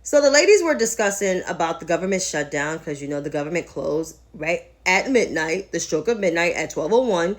So the ladies were discussing about the government shutdown because the government closed right at midnight, the stroke of midnight at 12:01.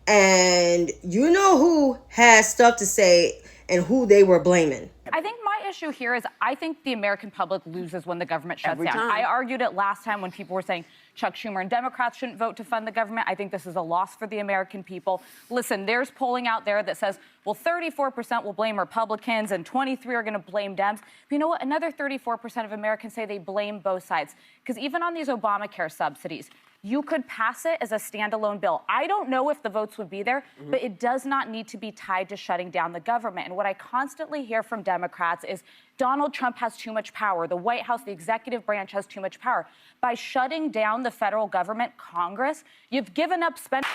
And you know who has stuff to say and who they were blaming. I think my issue here is I think the American public loses when the government shuts Every down. time. I argued it last time when people were saying Chuck Schumer and Democrats shouldn't vote to fund the government. I think this is a loss for the American people. Listen, there's polling out there that says, well, 34% will blame Republicans and 23% are going to blame Dems. But you know what? Another 34% of Americans say they blame both sides. Because even on these Obamacare subsidies, you could pass it as a standalone bill. I don't know if the votes would be there, but it does not need to be tied to shutting down the government. And what I constantly hear from Democrats is Donald Trump has too much power. The White House, the executive branch has too much power. By shutting down the federal government, Congress, you've given up spending.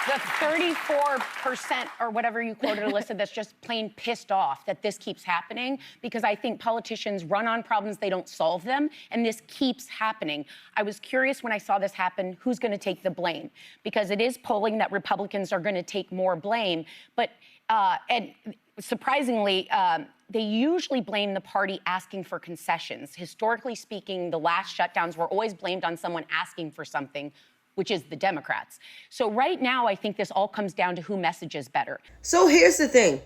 The 34% or whatever you quoted, Alyssa, that's just plain pissed off that this keeps happening, because I think politicians run on problems, they don't solve them, and this keeps happening. I was curious when I saw this happen, who's going to take the blame? Because it is polling that Republicans are going to take more blame, but and surprisingly, they usually blame the party asking for concessions. Historically speaking, the last shutdowns were always blamed on someone asking for something, which is the Democrats. So right now, I think this all comes down to who messages better. So here's the thing.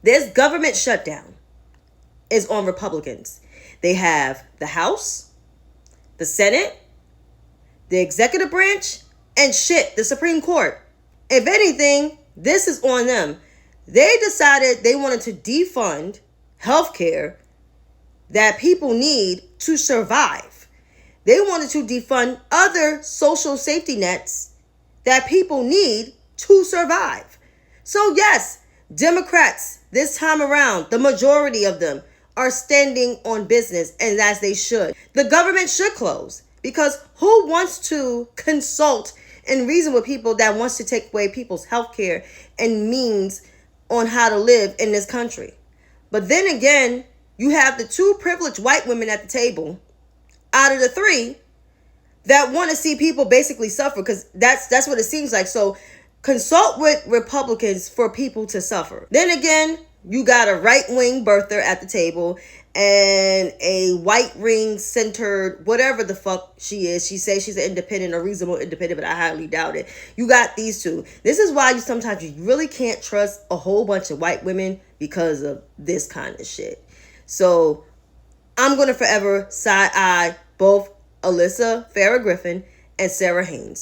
This government shutdown is on Republicans. They have the House, the Senate, the executive branch, and the Supreme Court. If anything, this is on them. They decided they wanted to defund healthcare that people need to survive. They wanted to defund other social safety nets that people need to survive. So yes, Democrats, this time around, the majority of them are standing on business, and as they should. The government should close, because who wants to consult and reason with people that wants to take away people's health care and means on how to live in this country? But then again, you have the two privileged white women at the table out of the three that want to see people basically suffer, because that's what it seems like. So consult with Republicans for people to suffer. Then again, you got a right-wing birther at the table and a white ring-centered, whatever the fuck she is. She says she's an independent, a reasonable independent, but I highly doubt it. You got these two. This is why sometimes you really can't trust a whole bunch of white women, because of this kind of shit. So I'm going to forever side-eye both Alyssa Farah Griffin and Sarah Haynes.